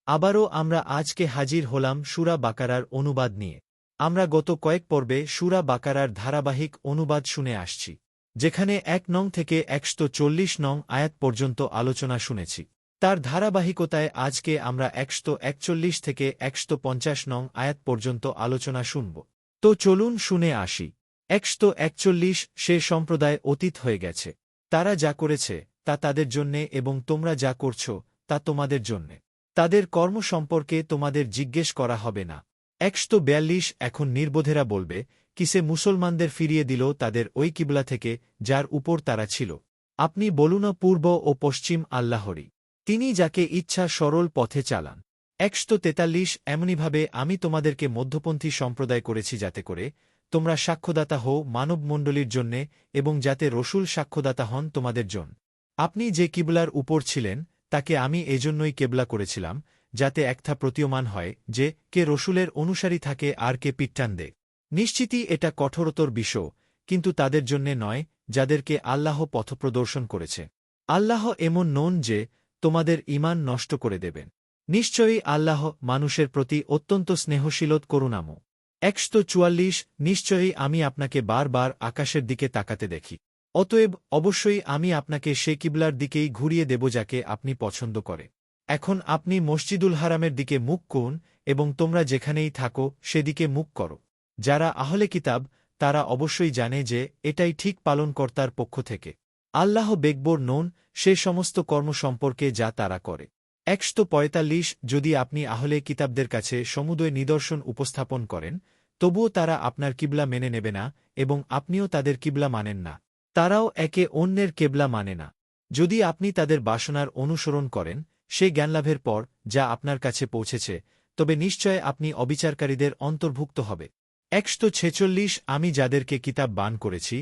আবারও আমরা আজকে হাজির হলাম সূরা বাকারার অনুবাদ নিয়ে। আমরা গত কয়েক পর্বে সূরা বাকারার ধারাবাহিক অনুবাদ শুনে আসছি, যেখানে ১ নং থেকে ১৪০ নং আয়াত পর্যন্ত আলোচনা শুনেছি। তার ধারাবাহিকতায় আজকে আমরা ১৪১ থেকে ১৫০ নং আয়াত পর্যন্ত আলোচনা শুনব। তো চলুন শুনে আসি। ১৪১ সে সম্প্রদায় অতীত হয়ে গেছে। তারা যা করেছে তা তাদের জন্যে এবং তোমরা যা করছ তা তোমাদের জন্যে। তাদের কর্ম সম্পর্কে তোমাদের জিজ্ঞেস করা হবে না। ১৪২ এখন নির্বোধেরা বলবে, কিসে মুসলমানদের ফিরিয়ে দিল তাদের ওই কিবলা থেকে যার উপর তারা ছিল। আপনি বলুন, পূর্ব ও পশ্চিম আল্লাহরই, তিনি যাকে ইচ্ছা সরল পথে চালান। ১৪৩ এমনিভাবে আমি তোমাদেরকে মধ্যপন্থী সম্প্রদায় করেছি যাতে করে তোমরা সাক্ষ্যদাতা হও মানবমণ্ডলীর জন্যে এবং যাতে রসুল সাক্ষ্যদাতা হন তোমাদের জন্য। আপনি যে কিবলার উপর ছিলেন তাকে আমি এজন্যই কেবলা করেছিলাম, যাতে একটা প্রতীয়মান হয় যে কে রসুলের অনুসারী থাকে আর কে পিট্টান দেয়। নিশ্চিতই এটা কঠোরতর বিষয়, কিন্তু তাদের জন্যে নয় যাদেরকে আল্লাহ পথপ্রদর্শন করেছে। আল্লাহ এমন নন যে তোমাদের ঈমান নষ্ট করে দেবেন। নিশ্চয়ই আল্লাহ মানুষের প্রতি অত্যন্ত স্নেহশীলত করুণাময়। ১৪৪ নিশ্চয়ই আমি আপনাকে বারবার আকাশের দিকে তাকাতে দেখি। অতএব অবশ্যই আমি আপনাকে সে কিবলার দিকেই ঘুরিয়ে দেব যাকে আপনি পছন্দ করে। এখন আপনি মসজিদুল হারামের দিকে মুখ করুন এবং তোমরা যেখানেই থাকো সেদিকে মুখ করো। যারা আহলে কিতাব তারা অবশ্যই জানে যে এটাই ঠিক পালনকর্তার পক্ষ থেকে। আল্লাহ বেগবোর নন সে সমস্ত কর্ম সম্পর্কে যা তারা করে। ১৪৫ যদি আপনি আহলে কিতাবদের কাছে সমুদয় নিদর্শন উপস্থাপন করেন, তবুও তারা আপনার কিবলা মেনে নেবে না এবং আপনিও তাদের কিবলা মানেন না। তারাও একে অন্যের কেবলা মানে না। যদি আপনি তাদের বাসনার অনুসরণ করেন সে জ্ঞানলাভের পর যা আপনার কাছে পৌঁছেছে, তবে নিশ্চয় আপনি অবিচারকারীদের অন্তর্ভুক্ত হবে। ১৪৬ আমি যাদেরকে কিতাব বান করেছি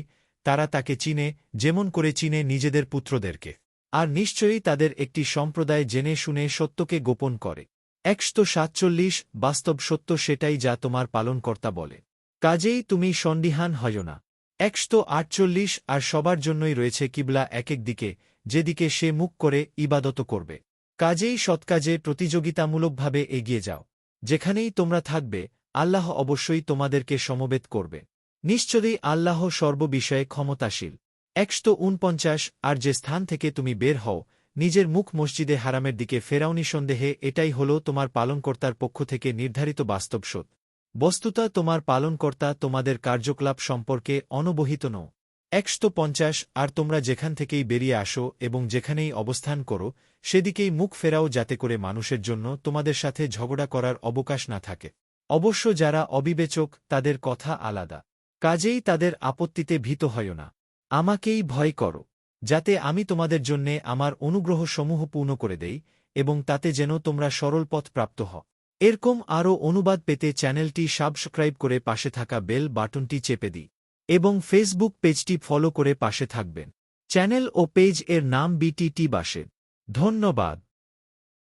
তারা তাকে চিনে যেমন করে চিনে নিজেদের পুত্রদেরকে। আর নিশ্চয়ই তাদের একটি সম্প্রদায় জেনে শুনে সত্যকে গোপন করে। ১৪৭ বাস্তব সত্য সেটাই যা তোমার পালনকর্তা বলে, কাজেই তুমি সন্দিহান হয়ো না। ১৪৮ আর সবার জন্যই রয়েছে কিবলা এক এক দিকে, যেদিকে সে মুখ করে ইবাদত করবে। কাজেই সৎকাজে প্রতিযোগিতামূলকভাবে এগিয়ে যাও। যেখানেই তোমরা থাকবে আল্লাহ অবশ্যই তোমাদেরকে সমবেত করবে। নিশ্চয়ই আল্লাহ সর্ববিষয়ে ক্ষমতাশীল। ১৪৯ আর যে স্থান থেকে তুমি বের হও নিজের মুখ মসজিদে হারামের দিকে ফেরাও, নিঃসন্দেহে এটাই হল তোমার পালনকর্তার পক্ষ থেকে নির্ধারিত বাস্তব সত্য। বস্তুতা তোমার পালনকর্তা তোমাদের কার্যকলাপ সম্পর্কে অনবহিত নও। ১৫০ আর তোমরা যেখান থেকেই বেরিয়ে আসো এবং যেখানেই অবস্থান করো সেদিকেই মুখ ফেরাও, যাতে করে মানুষের জন্য তোমাদের সাথে ঝগড়া করার অবকাশ না থাকে। অবশ্য যারা অবিবেচক তাদের কথা আলাদা, কাজেই তাদের আপত্তিতে ভীত হয়ো না। আমাকেই ভয় করো, যাতে আমি তোমাদের জন্যে আমার অনুগ্রহসমূহ পূর্ণ করে দেই এবং তাতে যেন তোমরা সরল পথ প্রাপ্ত হও। এরকম আরও অনুবাদ পেতে চ্যানেলটি সাবস্ক্রাইব করে পাশে থাকা বেল বাটনটি চেপে দিই এবং ফেসবুক পেজটি ফলো করে পাশে থাকবেন। চ্যানেল ও পেজ এর নাম বিটিটি বাসে। ধন্যবাদ।